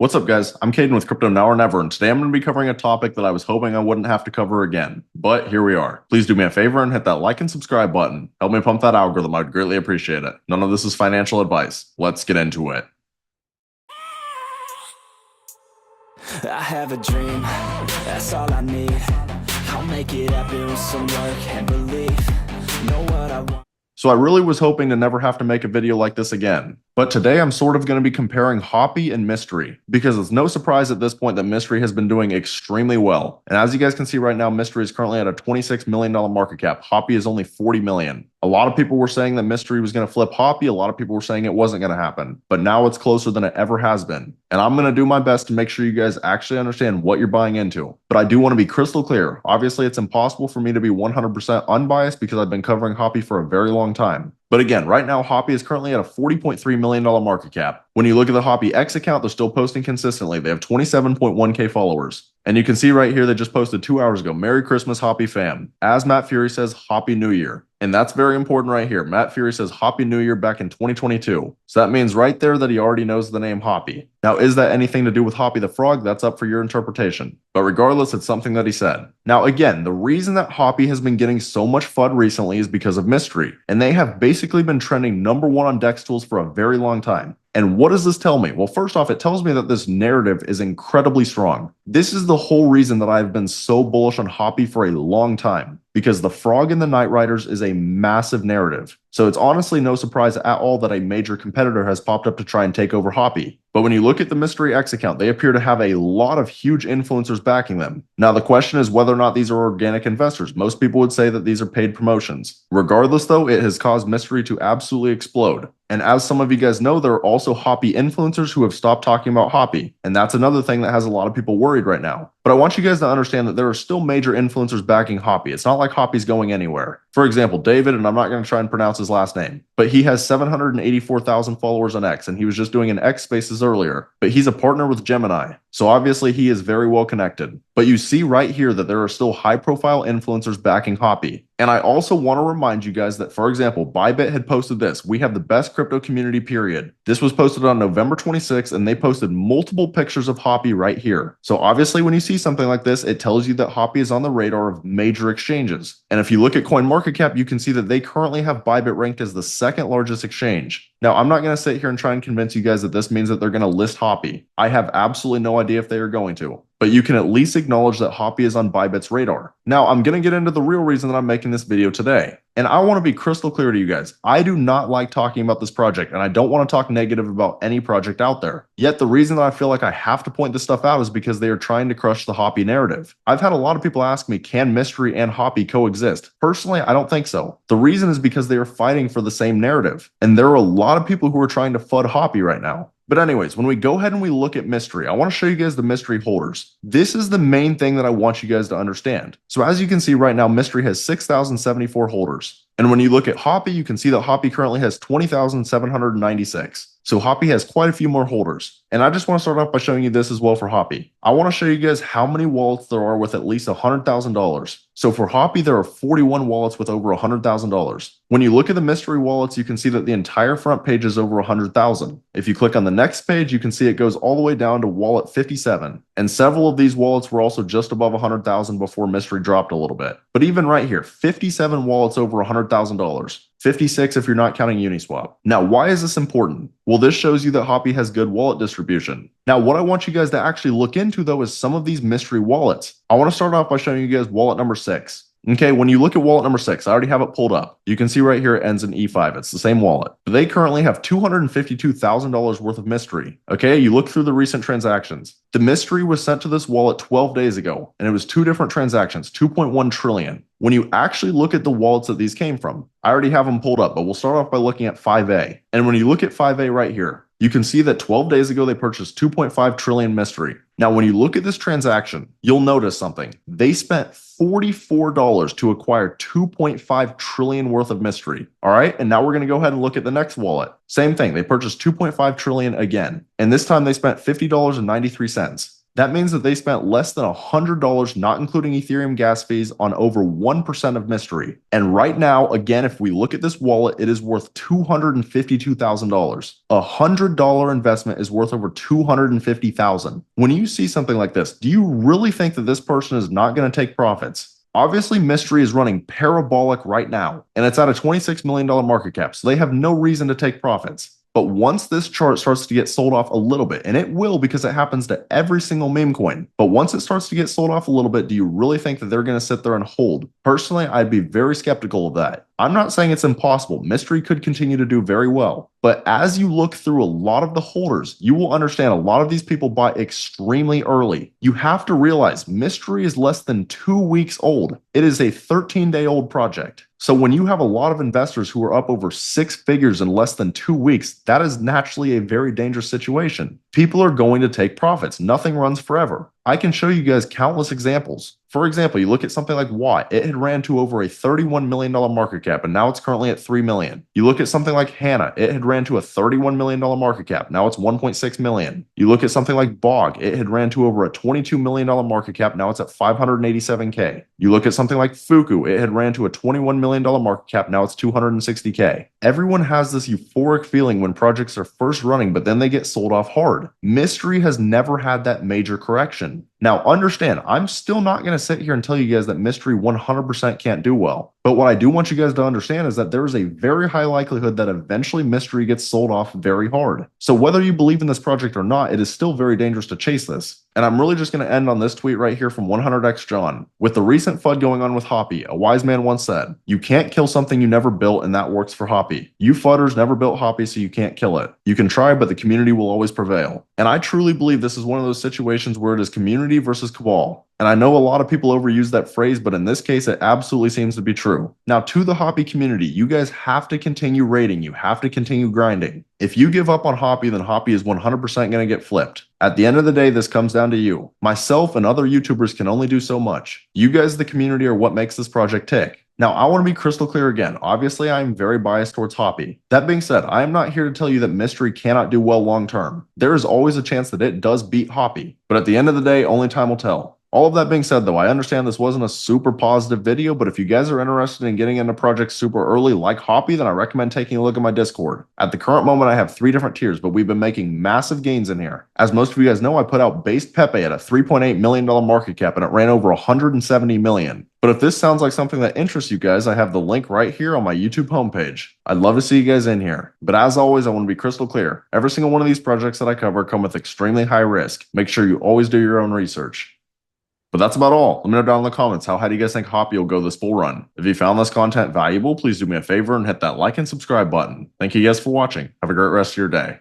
What's up, guys? I'm Caden with Crypto Now or Never, and today I'm going to be covering a topic that I was hoping I wouldn't have to cover again. But here we are. Please do me a favor and hit that like and subscribe button. Help me pump that algorithm. I'd greatly appreciate it. None of this is financial advice. Let's get into it. I have a dream, that's all I need. I'll make it happen with some work and belief. Know what I want. So I really was hoping to never have to make a video like this again. But today I'm sort of going to be comparing Hoppy and Mystery, because it's no surprise at this point that Mystery has been doing extremely well. And as you guys can see right now, Mystery is currently at a $26 million market cap. Hoppy is only $40 million. A lot of people were saying that Mystery was going to flip Hoppy. A lot of people were saying it wasn't going to happen. But now it's closer than it ever has been. And I'm going to do my best to make sure you guys actually understand what you're buying into. But I do want to be crystal clear. Obviously, it's impossible for me to be 100% unbiased because I've been covering Hoppy for a very long time. But again, right now, Hoppy is currently at a $40.3 million market cap. When you look at the Hoppy X account, they're still posting consistently. They have 27.1K followers. And you can see right here, they just posted 2 hours ago, Merry Christmas, Hoppy fam. As Matt Furie says, Hoppy New Year. And that's very important right here. Matt Furie says Hoppy New Year back in 2022. So that means right there that he already knows the name Hoppy. Now, is that anything to do with Hoppy the Frog? That's up for your interpretation. But regardless, it's something that he said. Now, again, the reason that Hoppy has been getting so much FUD recently is because of Mystery. And they have basically been trending #1 on DEX tools for a very long time. And what does this tell me? Well, first off, it tells me that this narrative is incredibly strong. This is the whole reason that I've been so bullish on Hoppy for a long time, because the Frog and the Night Riders is a massive narrative. So it's honestly no surprise at all that a major competitor has popped up to try and take over Hoppy. But when you look at the Mystery X account, they appear to have a lot of huge influencers backing them. Now, the question is whether or not these are organic investors. Most people would say that these are paid promotions. Regardless, though, it has caused Mystery to absolutely explode. And as some of you guys know, there are also Hoppy influencers who have stopped talking about Hoppy. And that's another thing that has a lot of people worried right now. But I want you guys to understand that there are still major influencers backing Hoppy. It's not like Hoppy's going anywhere. For example, David, and I'm not going to try and pronounce his last name, but he has 784,000 followers on X, and he was just doing an X Spaces earlier. But he's a partner with Gemini. So obviously he is very well connected. But you see right here that there are still high-profile influencers backing Hoppy. And I also want to remind you guys that, for example, ByBit had posted this. We have the best crypto community, period. This was posted on November 26th, and they posted multiple pictures of Hoppy right here. So obviously when you see something like this, it tells you that Hoppy is on the radar of major exchanges. And if you look at CoinMarketCap, you can see that they currently have ByBit ranked as the second largest exchange. Now, I'm not going to sit here and try and convince you guys that this means that they're going to list Hoppy. I have absolutely no idea if they are going to. But you can at least acknowledge that Hoppy is on ByBit's radar. Now, I'm going to get into the real reason that I'm making this video today. And I want to be crystal clear to you guys. I do not like talking about this project, and I don't want to talk negative about any project out there. Yet the reason that I feel like I have to point this stuff out is because they are trying to crush the Hoppy narrative. I've had a lot of people ask me, can Mystery and Hoppy coexist? Personally, I don't think so. The reason is because they are fighting for the same narrative. And there are a lot of people who are trying to FUD Hoppy right now. But anyways, when we go ahead and we look at Mystery, I want to show you guys the Mystery holders. This is the main thing that I want you guys to understand. So as you can see right now, Mystery has 6,074 holders. And when you look at Hoppy, you can see that Hoppy currently has 20,796. So Hoppy has quite a few more holders. And I just want to start off by showing you this as well for Hoppy. I want to show you guys how many wallets there are with at least $100,000. So for Hoppy, there are 41 wallets with over $100,000. When you look at the Mystery wallets, you can see that the entire front page is over 100,000. If you click on the next page, you can see it goes all the way down to wallet 57. And several of these wallets were also just above 100,000 before Mystery dropped a little bit. But even right here, 57 wallets over $100,000. 56 if you're not counting Uniswap. Now, why is this important? Well, this shows you that Hoppy has good wallet distribution. Now, what I want you guys to actually look into, though, is some of these Mystery wallets. I want to start off by showing you guys wallet number 6. Okay, when you look at wallet number 6, I already have it pulled up. You can see right here it ends in E5. It's the same wallet. They currently have $252,000 worth of Mystery. Okay, you look through the recent transactions. The Mystery was sent to this wallet 12 days ago, and it was 2 different transactions, 2.1 trillion. When you actually look at the wallets that these came from, I already have them pulled up, but we'll start off by looking at 5A. And when you look at 5A right here, you can see that 12 days ago they purchased 2.5 trillion Mystery. Now, when you look at this transaction, you'll notice something. They spent $44 to acquire 2.5 trillion worth of Mystery. All right, and now we're going to go ahead and look at the next wallet. Same thing, they purchased 2.5 trillion again. And this time they spent $50.93. That means that they spent less than $100, not including Ethereum gas fees, on over 1% of Mystery. And right now, again, if we look at this wallet, it is worth $252,000. A $100 investment is worth over $250,000. When you see something like this, do you really think that this person is not going to take profits? Obviously, Mystery is running parabolic right now, and it's at a $26 million market cap, so they have no reason to take profits. But once this chart starts to get sold off a little bit, and it will because it happens to every single meme coin, but once it starts to get sold off a little bit, do you really think that they're going to sit there and hold? Personally, I'd be very skeptical of that. I'm not saying it's impossible. Mystery could continue to do very well. But as you look through a lot of the holders, you will understand a lot of these people buy extremely early. You have to realize Mystery is less than 2 weeks old. It is a 13-day-old project. So when you have a lot of investors who are up over 6 figures in less than 2 weeks, that is naturally a very dangerous situation. People are going to take profits. Nothing runs forever. I can show you guys countless examples. For example, you look at something like Watt. It had ran to over a $31 million market cap, and now it's currently at $3 million. You look at something like Hannah. It had ran to a $31 million market cap. Now it's $1.6 million. You look at something like Bog. It had ran to over a $22 million market cap. Now it's at $587K. You look at something like Fuku. It had ran to a $21 million market cap. Now it's $260K. Everyone has this euphoric feeling when projects are first running, but then they get sold off hard. Mystery has never had that major correction. Now, understand, I'm still not going to sit here and tell you guys that Mystery 100% can't do well. But what I do want you guys to understand is that there is a very high likelihood that eventually Mystery gets sold off very hard. So whether you believe in this project or not, it is still very dangerous to chase this. And I'm really just going to end on this tweet right here from 100x John. With the recent FUD going on with Hoppy, a wise man once said, "You can't kill something you never built, and that works for Hoppy. You FUDders never built Hoppy, so you can't kill it. You can try, but the community will always prevail." And I truly believe this is one of those situations where it is community versus cabal. And I know a lot of people overuse that phrase, but in this case, it absolutely seems to be true. Now, to the Hoppy community, you guys have to continue raiding. You have to continue grinding. If you give up on Hoppy, then Hoppy is 100% going to get flipped. At the end of the day, this comes down to you. Myself and other YouTubers can only do so much. You guys, the community, are what makes this project tick. Now, I want to be crystal clear again. Obviously, I am very biased towards Hoppy. That being said, I am not here to tell you that Mystery cannot do well long term. There is always a chance that it does beat Hoppy. But at the end of the day, only time will tell. All of that being said, though, I understand this wasn't a super positive video, but if you guys are interested in getting into projects super early like Hoppy, then I recommend taking a look at my Discord. At the current moment, I have 3 different tiers, but we've been making massive gains in here. As most of you guys know, I put out based Pepe at a $3.8 million market cap, and it ran over $170 million. But if this sounds like something that interests you guys, I have the link right here on my YouTube homepage. I'd love to see you guys in here. But as always, I want to be crystal clear. Every single one of these projects that I cover come with extremely high risk. Make sure you always do your own research. But that's about all. Let me know down in the comments how high do you guys think Hoppy will go this full run. If you found this content valuable, please do me a favor and hit that like and subscribe button. Thank you guys for watching. Have a great rest of your day.